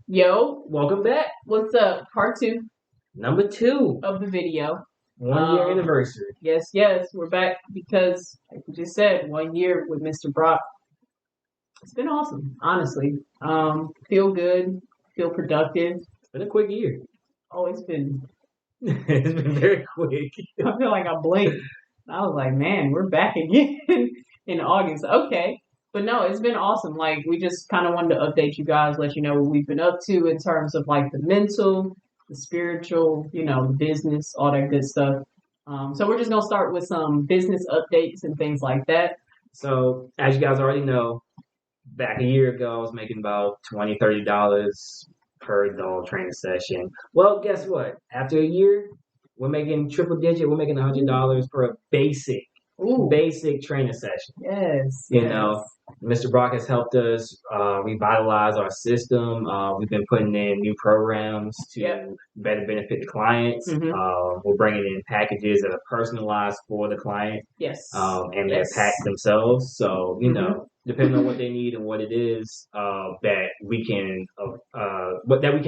Yo, Welcome back. what's up? Part two Number 2, of the video. 1 year anniversary. Yes, we're back because, like we just said, 1 year with Mr. Brock. It's been awesome, honestly. Feel good, feel productive. It's been a quick year. Oh, it's been. It's been very quick. I feel like I blinked. I was like, man, we're back again in August. Okay. But no, it's been awesome. Like, we just kind of wanted to update you guys, let you know what we've been up to in terms of like the mental, the spiritual, the business, all that good stuff. So we're just going to start with some business updates and things like that. So, as you guys already know, back a year ago, I was making about $20, $30 per dog training session. Well, guess what? After a year, we're making triple digit. We're making $100 per basic training session. Yes. You know, Mr. Brock has helped us revitalize our system. We've been putting in new programs to better benefit the clients. We're bringing in packages that are personalized for the client. Yes. And they're packed themselves. So, depending on what they need and what it is that we can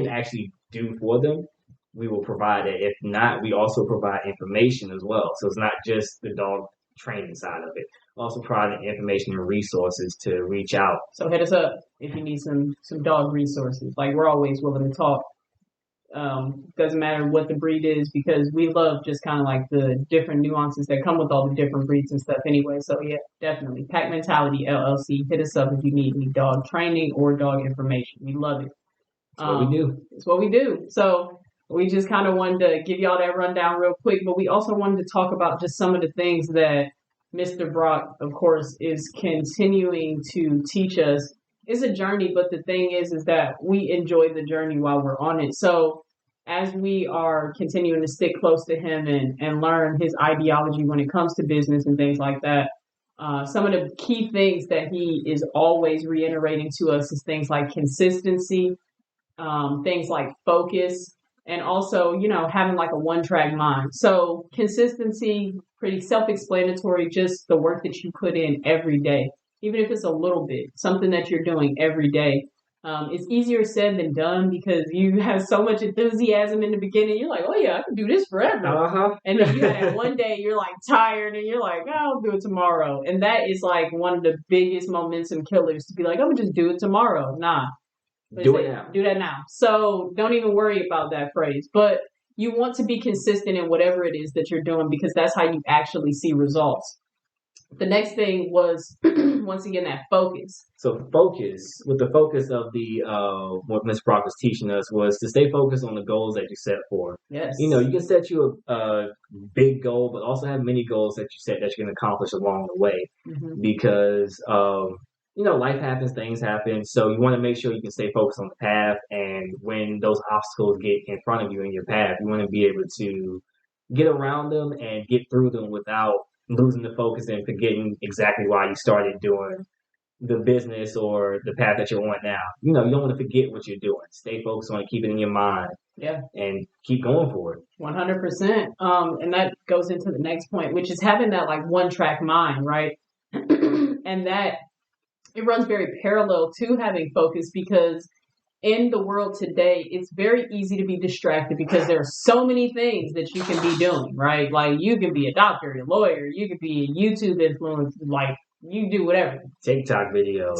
actually do for them, we will provide it. If not, we also provide information as well. So it's not just the dog training side of it. Also providing information and resources to reach out. So hit us up if you need some dog resources. Like, we're always willing to talk. Doesn't matter what the breed is, because we love just kind of like the different nuances that come with all the different breeds and stuff anyway. So yeah, definitely. Pack Mentality LLC. Hit us up if you need any dog training or dog information. We love it. That's what we do. It's what we do. So we just kind of wanted to give y'all that rundown real quick, but we also wanted to talk about just some of the things that Mr. Brock, of course, is continuing to teach us. It's a journey, but the thing is that we enjoy the journey while we're on it. So as we are continuing to stick close to him and learn his ideology when it comes to business and things like that, some of the key things that he is always reiterating to us is things like consistency, things like focus, and also, having like a one-track mind. So consistency, pretty self-explanatory, just the work that you put in every day, even if it's a little bit, something that you're doing every day. It's easier said than done because you have so much enthusiasm in the beginning. You're like, oh yeah, I can do this forever. And then you have that one day you're like tired and you're like, oh, I'll do it tomorrow. And that is like one of the biggest momentum killers, to be like, I'm gonna just do it tomorrow. Nah. Do it now. Do that now. So don't even worry about that phrase. But you want to be consistent in whatever it is that you're doing, because that's how you actually see results. The next thing was, once again, that focus. So focus, with the focus of the what Ms. Brock was teaching us, was to stay focused on the goals that you set for. Yes. You can set you a big goal, but also have many goals that you set that you can accomplish along the way. Because life happens, things happen. So you want to make sure you can stay focused on the path. And when those obstacles get in front of you in your path, you want to be able to get around them and get through them without losing the focus and forgetting exactly why you started doing the business or the path that you're on now. You don't want to forget what you're doing. Stay focused on it, keep it in your mind. Yeah. And keep going for it. 100%. And that goes into the next point, which is having that like one track mind, right? And that it runs very parallel to having focus, because in the world today, it's very easy to be distracted because there are so many things that you can be doing, right? Like, you can be a doctor, a lawyer, you could be a YouTube influencer, like, you do whatever. TikTok videos.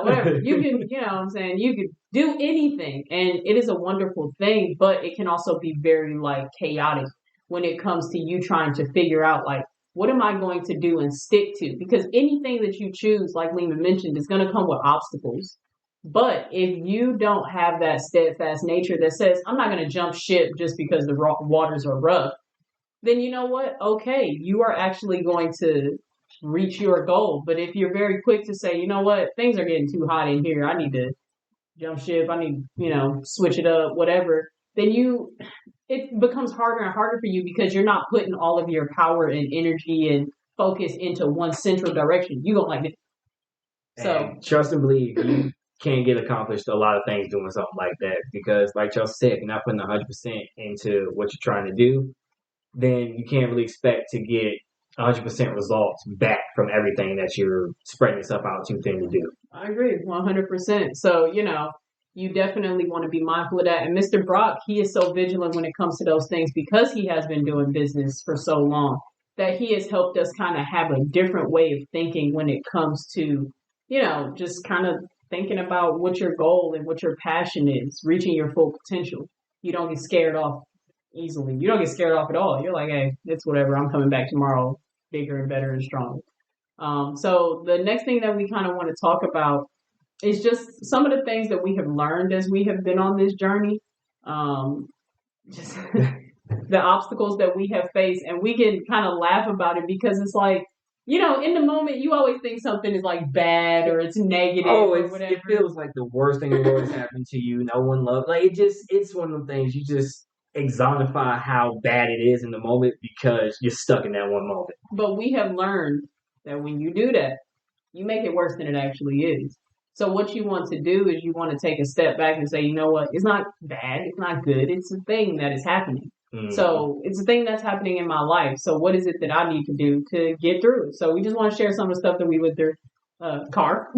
Whatever. You can, you know what I'm saying? You could do anything, and it is a wonderful thing, but it can also be very, like, chaotic when it comes to you trying to figure out, like, what am I going to do and stick to? Because anything that you choose, like Lehman mentioned, is going to come with obstacles. But if you don't have that steadfast nature that says, I'm not going to jump ship just because the waters are rough, then you know what? Okay, you are actually going to reach your goal. But if you're very quick to say, you know what, things are getting too hot in here, I need to jump ship, I need, switch it up, whatever, then it becomes harder and harder for you, because you're not putting all of your power and energy and focus into one central direction. You don't like it. So trust and believe, you can't get accomplished a lot of things doing something like that, because like Chelsea said, if you're not putting 100% into what you're trying to do, then you can't really expect to get 100% results back from everything that you're spreading yourself out too thin to do. I agree 100%. So, you definitely want to be mindful of that. And Mr. Brock, he is so vigilant when it comes to those things because he has been doing business for so long that he has helped us kind of have a different way of thinking when it comes to, just kind of thinking about what your goal and what your passion is, reaching your full potential. You don't get scared off easily. You don't get scared off at all. You're like, hey, it's whatever. I'm coming back tomorrow bigger and better and stronger. So the next thing that we kind of want to talk about is just some of the things that we have learned as we have been on this journey. Just the obstacles that we have faced, and we can kind of laugh about it because it's like, in the moment, you always think something is like bad or it's negative or whatever. It feels like the worst thing in the world is happening to you. No one loves. Like it's one of them things you just exonify how bad it is in the moment because you're stuck in that one moment. But we have learned that when you do that, you make it worse than it actually is. So what you want to do is you want to take a step back and say, you know what? It's not bad. It's not good. It's a thing that is happening. Mm-hmm. So it's a thing that's happening in my life. So what is it that I need to do to get through it? So we just want to share some of the stuff that we went through. Car.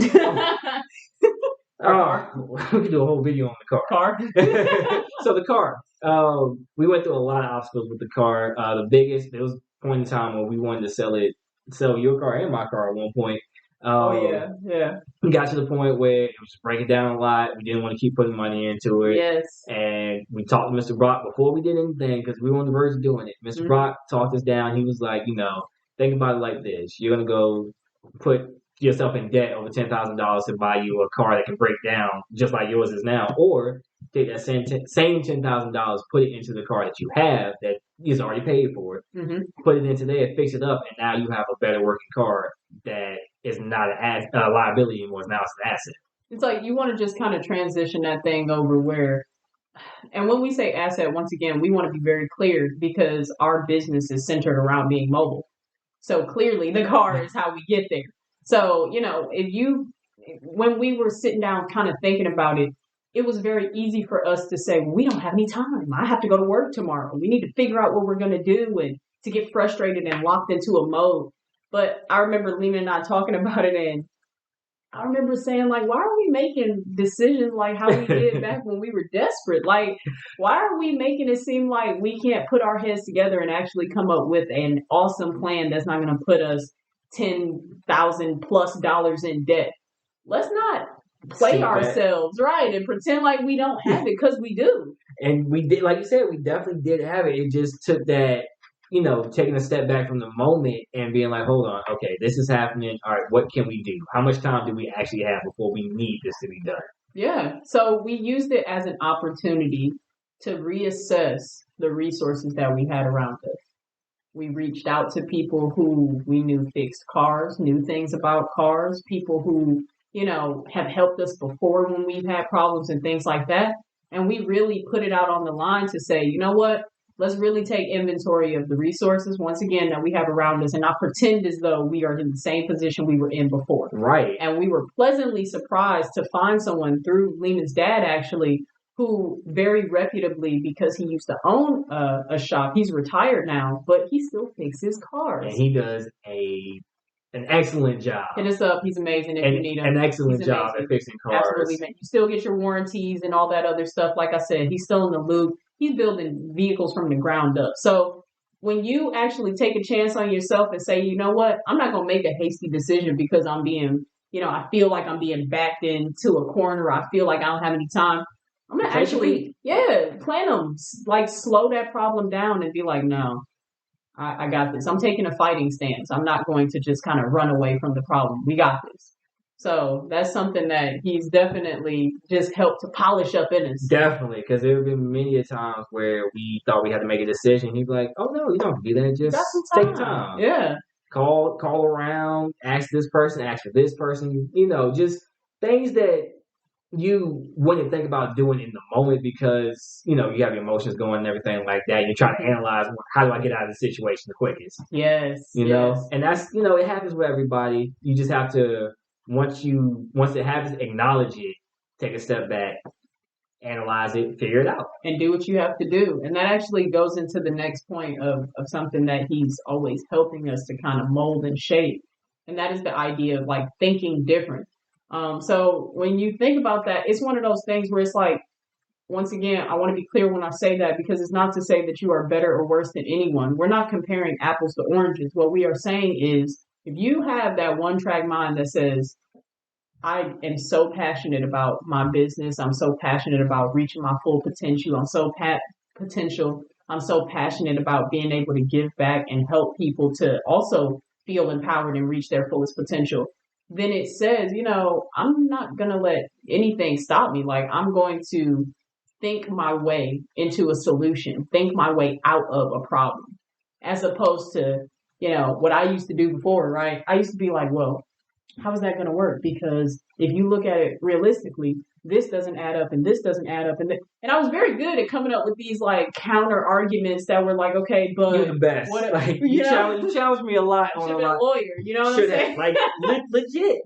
Car. We could do a whole video on the car. So the car. We went through a lot of obstacles with the car. The biggest, there was a point in time where we wanted to sell your car and my car at one point. Yeah. We got to the point where it was breaking down a lot. We didn't want to keep putting money into it. Yes. And we talked to Mr. Brock before we did anything because we were on the verge of doing it. Mr. Brock talked us down. He was like, think about it like this. You're going to go put yourself in debt over $10,000 to buy you a car that can break down just like yours is now. Or take that same $10,000, put it into the car that you have that is already paid for. Mm-hmm. Put it into there, fix it up, and now you have a better working car that is not a liability anymore. Now it's an asset. It's like you want to just kind of transition that thing over where, and when we say asset, once again, we want to be very clear because our business is centered around being mobile. So clearly the car is how we get there. So, when we were sitting down kind of thinking about it, it was very easy for us to say, well, we don't have any time. I have to go to work tomorrow. We need to figure out what we're going to do and to get frustrated and locked into a mode. But I remember Lehman and I talking about it, and I remember saying, like, why are we making decisions like how we did back when we were desperate? Like, why are we making it seem like we can't put our heads together and actually come up with an awesome plan that's not going to put us $10,000+ in debt? Let's not play ourselves, right, and pretend like we don't have it because we do. And we did, like you said, we definitely did have it. It just took that, taking a step back from the moment and being like, hold on, okay, this is happening. All right, what can we do? How much time do we actually have before we need this to be done? Yeah. So we used it as an opportunity to reassess the resources that we had around us. We reached out to people who we knew fixed cars, knew things about cars, people who, have helped us before when we've had problems and things like that. And we really put it out on the line to say, you know what? Let's really take inventory of the resources, once again, that we have around us and not pretend as though we are in the same position we were in before. Right. And we were pleasantly surprised to find someone through Lehman's dad, actually, who very reputably, because he used to own a shop, he's retired now, but he still fixes cars. And he does an excellent job. Hit us up. He's amazing if you need him. An excellent job at fixing cars. Absolutely, man. You still get your warranties and all that other stuff. Like I said, he's still in the loop. He's building vehicles from the ground up. So when you actually take a chance on yourself and say, you know what, I'm not going to make a hasty decision because I'm being, I feel like I'm being backed into a corner. I feel like I don't have any time. I'm going to actually, plan them. Like slow that problem down and be like, no, I got this. I'm taking a fighting stance. I'm not going to just kind of run away from the problem. We got this. So that's something that he's definitely just helped to polish up in us. Definitely, because there have been many a times where we thought we had to make a decision. He'd be like, oh, no, you don't have to do that. Just take time. Yeah. Call around, ask this person, ask for this person. Just things that you wouldn't think about doing in the moment because, you have your emotions going and everything like that. You're trying to analyze, how do I get out of the situation the quickest? Yes. You know? And that's, it happens with everybody. You just have to, once it happens, acknowledge it, take a step back, analyze it, figure it out. And do what you have to do. And that actually goes into the next point of something that he's always helping us to kind of mold and shape. And that is the idea of like thinking different. So when you think about that, it's one of those things where it's like, once again, I want to be clear when I say that, because it's not to say that you are better or worse than anyone. We're not comparing apples to oranges. What we are saying is, if you have that one track mind that says, I am so passionate about my business, I'm so passionate about reaching my full potential, I'm so passionate about being able to give back and help people to also feel empowered and reach their fullest potential, then it says, I'm not going to let anything stop me. Like, I'm going to think my way into a solution, think my way out of a problem, as opposed to, what I used to do before, right? I used to be like, well, how is that going to work? Because if you look at it realistically, this doesn't add up and this doesn't add up. And I was very good at coming up with these like counter arguments that were like, okay, but you're the best. What, like you challenged me a lot on a lawyer, you know what I'm saying? Like legit.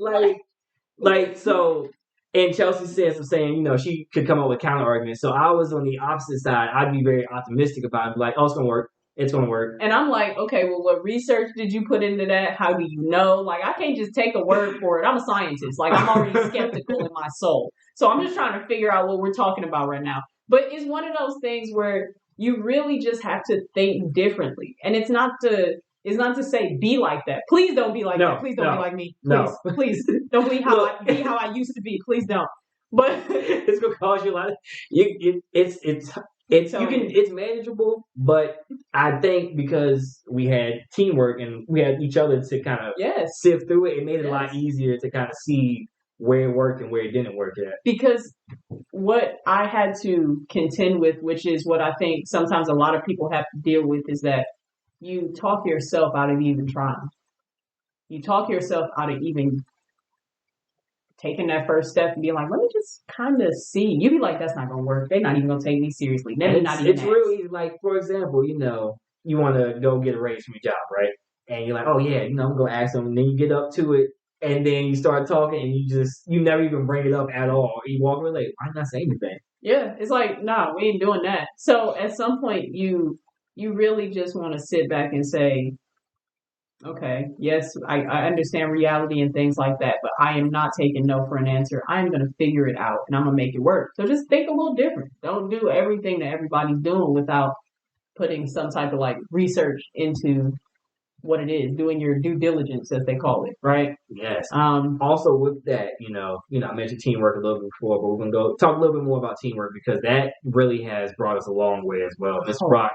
Like so and Chelsea says I'm saying, she could come up with counter arguments. So I was on the opposite side. I'd be very optimistic about it, like, oh, it's gonna work. It's going to work. And I'm like, okay, well, what research did you put into that? How do you know? Like, I can't just take a word for it. I'm a scientist. Like, I'm already skeptical in my soul. So I'm just trying to figure out what we're talking about right now. But it's one of those things where you really just have to think differently. And it's not to say be like that. Please don't be like that. Please don't be like me. Please don't be how I used to be. Please don't. But it's gonna cause you a lot of it's manageable, but I think because we had teamwork and we had each other to kind of sift through it, it made it a lot easier to kind of see where it worked and where it didn't work at. Because what I had to contend with, which is what I think sometimes a lot of people have to deal with, is that you talk yourself out of even trying. You talk yourself out of even taking that first step and being like, let me just kind of see. You be like, that's not going to work. They're not even going to take me seriously. It's really like, for example, you want to go get a raise from your job, right? And you're like, oh yeah, I'm going to ask them. And then you get up to it and then you start talking and you never even bring it up at all. You walk away like, why not say anything? Yeah. It's like, nah, we ain't doing that. So at some point you really just want to sit back and say, okay, yes, I understand reality and things like that, but I am not taking no for an answer. I'm going to figure it out and I'm going to make it work. So just think a little different. Don't do everything that everybody's doing without putting some type of like research into what it is, doing your due diligence, as they call it, right? Yes. Also with that, I mentioned teamwork a little bit before, but we're going to go talk a little bit more about teamwork because that really has brought us a long way as well. Mr. Brock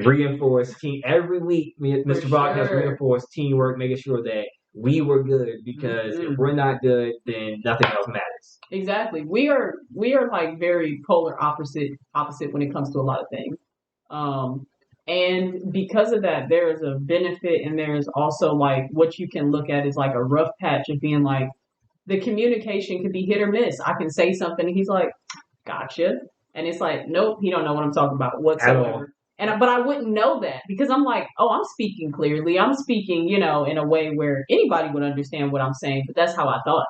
reinforced team every week. Mr. Brock has reinforced teamwork, making sure that we were good because if we're not good, then nothing else matters. Exactly. We are like very polar opposite when it comes to a lot of things. And because of that, there is a benefit and there is also like what you can look at is like a rough patch of being like, the communication can be hit or miss. I can say something and he's like, gotcha. And it's like, nope, he don't know what I'm talking about whatsoever. But I wouldn't know that because I'm like, oh, I'm speaking clearly. I'm speaking, in a way where anybody would understand what I'm saying, but that's how I thought.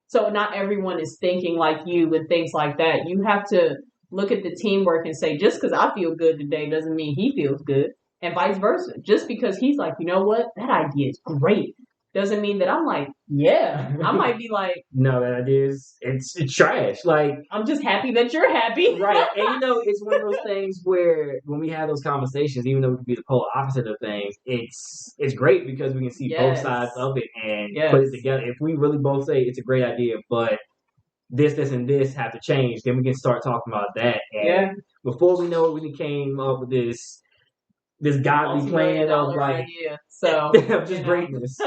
So not everyone is thinking like you and things like that. You have to look at the teamwork and say, just because I feel good today doesn't mean he feels good, and vice versa. Just because he's like, you know what, that idea is great, doesn't mean that I'm like, yeah. I might be like, no, that idea is it's trash. Like, I'm just happy that you're happy, right? And it's one of those things where when we have those conversations, even though we can be the polar opposite of things, it's great because we can see both sides of it and put it together. If we really both say it's a great idea, but this, and this have to change, then we can start talking about that. And before we know it, we came up with this godly plan of like, so of just greatness.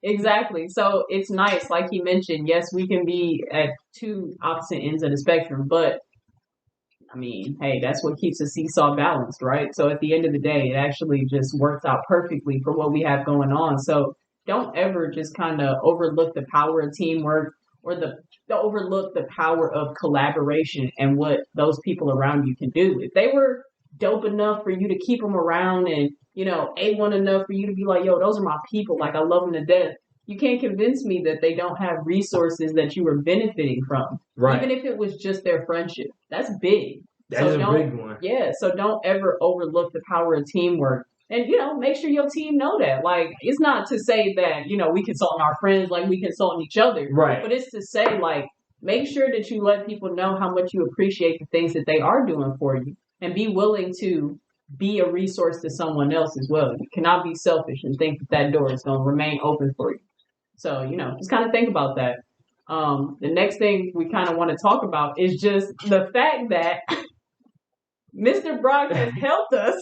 Exactly. So it's nice, like he mentioned. Yes, we can be at two opposite ends of the spectrum, but I mean, hey, that's what keeps the seesaw balanced, right? So at the end of the day, it actually just works out perfectly for what we have going on. So don't ever just kind of overlook the power of teamwork or the overlook the power of collaboration and what those people around you can do. If they were dope enough for you to keep them around and, A1 enough for you to be like, yo, those are my people, like I love them to death, you can't convince me that they don't have resources that you were benefiting from. Right. Even if it was just their friendship. That's big. That is a big one. Yeah, so don't ever overlook the power of teamwork. And, you know, make sure your team know that. Like, it's not to say that, you know, we consult our friends like we consult each other. Right. But it's to say, like, make sure that you let people know how much you appreciate the things that they are doing for you. And be willing to be a resource to someone else as well. You cannot be selfish and think that door is going to remain open for you. So, you know, just kind of think about that. The next thing we kind of want to talk about is just the fact that Mr. Brock has helped us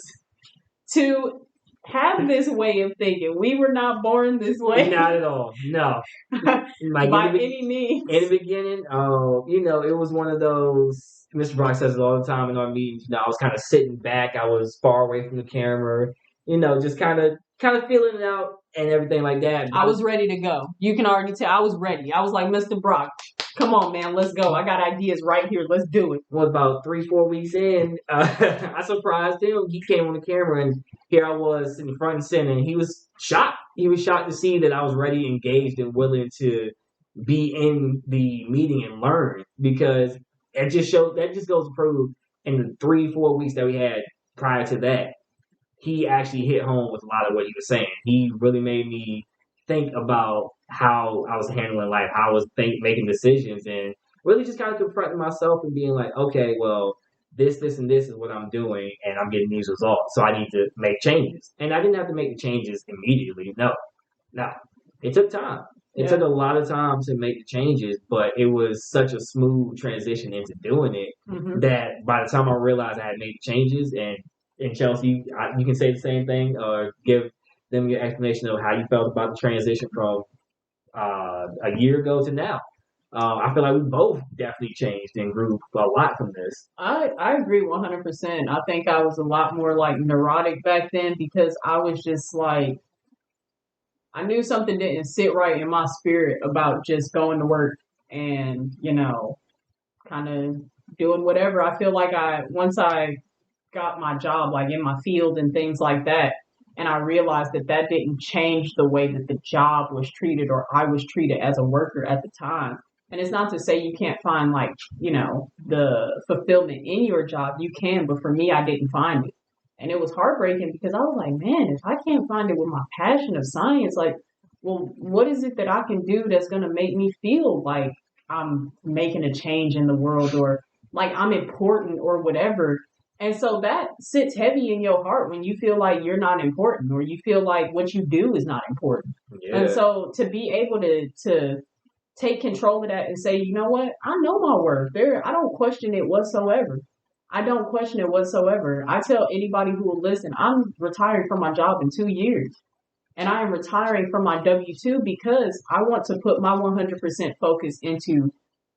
to have this way of thinking. We were not born this way. Not at all. No. Like by any means. In the beginning, you know, it was one of those, Mr. Brock says it all the time in our meetings, you know, I was kind of sitting back. I was far away from the camera, you know, just kind of feeling it out and everything like that. I was ready to go. You can already tell I was ready. I was like, Mr. Brock, come on, man, let's go. I got ideas right here. Let's do it. Well, about 3-4 weeks in, I surprised him. He came on the camera, and here I was in front and center, and he was shocked. He was shocked to see that I was ready, engaged, and willing to be in the meeting and learn, because it just shows, that just goes to prove in the 3-4 weeks that we had prior to that, he actually hit home with a lot of what he was saying. He really made me think about how I was handling life, how I was making decisions, and really just kind of confronting myself and being like, okay, well, this, and this is what I'm doing, and I'm getting these results, so I need to make changes. And I didn't have to make the changes immediately. No. It took time. It took a lot of time to make the changes, but it was such a smooth transition into doing it that by the time I realized I had made the changes, and Chelsee, you can say the same thing, or give them your explanation of how you felt about the transition from a year ago to now. I feel like we both definitely changed and grew a lot from this. I agree 100%. I think I was a lot more like neurotic back then, because I was just like, I knew something didn't sit right in my spirit about just going to work and, you know, kind of doing whatever. I feel like once I got my job, like in my field and things like that, and I realized that didn't change the way that the job was treated or I was treated as a worker at the time. And it's not to say you can't find, like, you know, the fulfillment in your job. You can, but for me, I didn't find it. And it was heartbreaking, because I was like, man, if I can't find it with my passion of science, like, well, what is it that I can do that's going to make me feel like I'm making a change in the world, or like I'm important or whatever. And so that sits heavy in your heart when you feel like you're not important, or you feel like what you do is not important. Yeah. And so to be able to take control of that and say, you know what, I know my worth. I don't question it whatsoever. I don't question it whatsoever. I tell anybody who will listen, I'm retiring from my job in 2 years. And I am retiring from my W-2 because I want to put my 100% focus into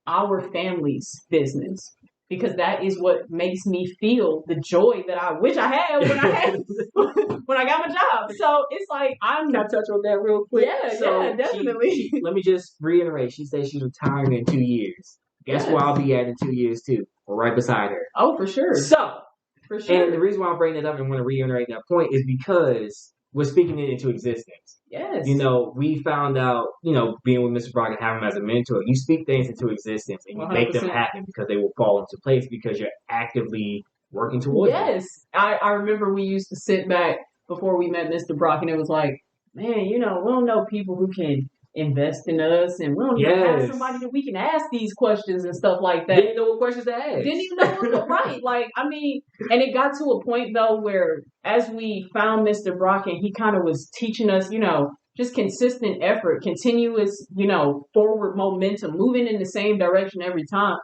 our family's business, because that is what makes me feel the joy that I wish I had when I got my job. So it's like, Can I touch on that real quick? Yeah, definitely. Let me just reiterate. She said she's retiring in 2 years. Guess where I'll be at in 2 years too? Right beside her. Oh, for sure. So, for sure. And the reason why I bring that up and want to reiterate that point is because we're speaking it into existence. Yes. You know, we found out, you know, being with Mr. Brock and having him as a mentor, you speak things into existence and you 100%. Make them happen, because they will fall into place because you're actively working towards it. Yes. I remember we used to sit back before we met Mr. Brock, and it was like, man, you know, we don't know people who can invest in us, and we don't even have somebody that we can ask these questions and stuff like that. Didn't know what questions to ask. Didn't even know what right. Like, I mean, and it got to a point though where as we found Mr. Brock and he kind of was teaching us, you know, just consistent effort, continuous, you know, forward momentum, moving in the same direction every time.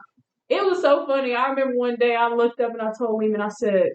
It was so funny. I remember one day I looked up and I told Lehman, I said,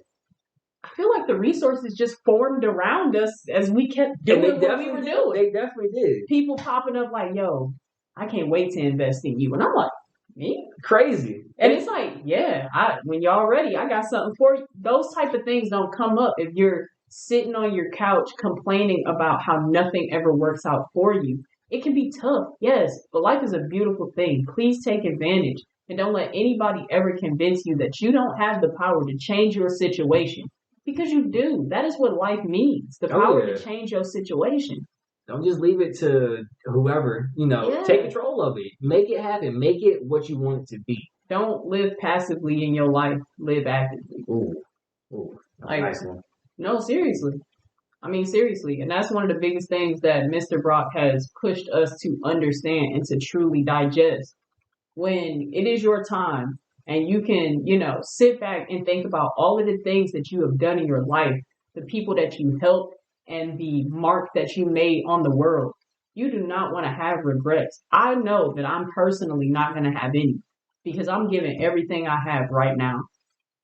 I feel like the resources just formed around us as we kept doing what we were doing. They definitely did. People popping up like, yo, I can't wait to invest in you. And I'm like, me? Crazy. And it's like, yeah, when y'all ready, I got something for you. Those type of things don't come up if you're sitting on your couch complaining about how nothing ever works out for you. It can be tough, yes, but life is a beautiful thing. Please take advantage, and don't let anybody ever convince you that you don't have the power to change your situation. Because you do. That is what life means. The power to change your situation. Don't just leave it to whoever, you know. Yeah. Take control of it. Make it happen. Make it what you want it to be. Don't live passively in your life. Live actively. Ooh. Like, nice one. No, seriously. I mean, seriously. And that's one of the biggest things that Mr. Brock has pushed us to understand and to truly digest. When it is your time and you can, sit back and think about all of the things that you have done in your life, the people that you helped, and the mark that you made on the world, you do not want to have regrets. I know that I'm personally not going to have any because I'm giving everything I have right now.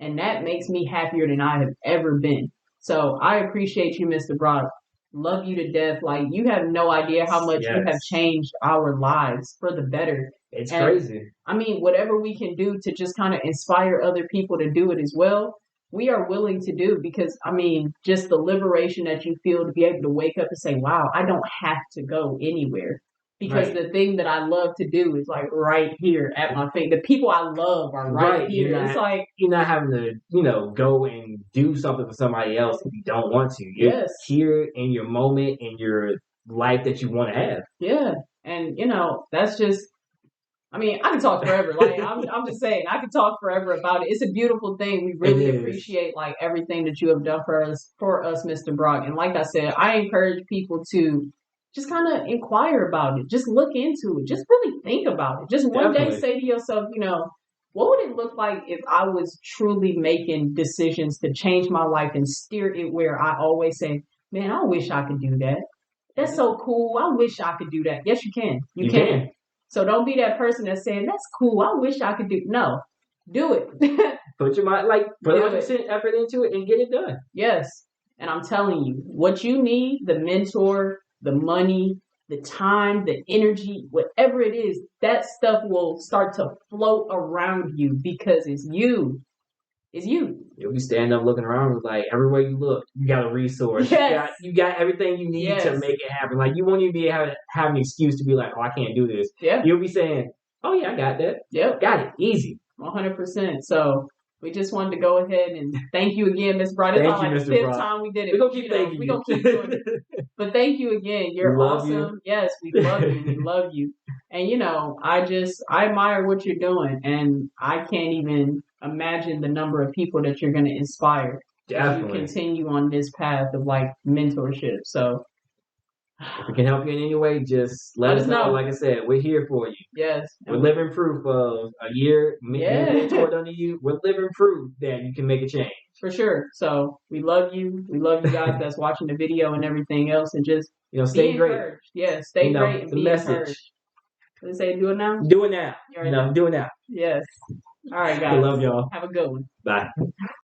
And that makes me happier than I have ever been. So I appreciate you, Mr. Brock. Love you to death. Like, you have no idea how much you have changed our lives for the better. It's crazy. I mean, whatever we can do to just kind of inspire other people to do it as well, we are willing to do, because I mean, just the liberation that you feel to be able to wake up and say, wow, I don't have to go anywhere. Because the thing that I love to do is like right here at my feet. The people I love are right here. It's like you're not having to, go and do something for somebody else if you don't want to. You're here in your moment, in your life that you want to have. Yeah. And that's just, I mean, I can talk forever. Like, I'm just saying, I can talk forever about it. It's a beautiful thing. We really appreciate like everything that you have done for us, Mr. Brock. And like I said, I encourage people to just kind of inquire about it. Just look into it. Just really think about it. Just one day say to yourself, what would it look like if I was truly making decisions to change my life and steer it where I always say, man, I wish I could do that. That's so cool. I wish I could do that. Yes, you can. You can. So don't be that person that's saying, that's cool, I wish I could do. No, do it. Put your mind, put 100% effort into it and get it done. Yes. And I'm telling you, what you need, the mentor, the money, the time, the energy, whatever it is, that stuff will start to float around you because it's you. It's you. You'll be standing up looking around like everywhere you look, you got a resource. Yes. You got everything you need to make it happen. Like, you won't even be have an excuse to be like, oh, I can't do this. Yeah. You'll be saying, oh yeah, I got that. Yep. Got it. Easy. 100%. So we just wanted to go ahead and thank you again, Ms. Brock. It's like the fifth time we did it. We're going to keep thanking you. We're going to keep doing it. But thank you again. You're awesome. You. Yes, we love you. We love you. And, I admire what you're doing. And I can't even imagine the number of people that you're going to inspire. Definitely. As you continue on this path of, mentorship. So if we can help you in any way, just let us know. Like I said, we're here for you. Yes. We're living proof of a year mentored under you. We're living proof that you can make a change. For sure. So we love you. We love you guys that's watching the video and everything else. And just stay great. Encouraged. Yeah, stay great and be encouraged. What did they say? Do it now? Do it now. Do it now. Yes. All right, guys. I love y'all. Have a good one. Bye.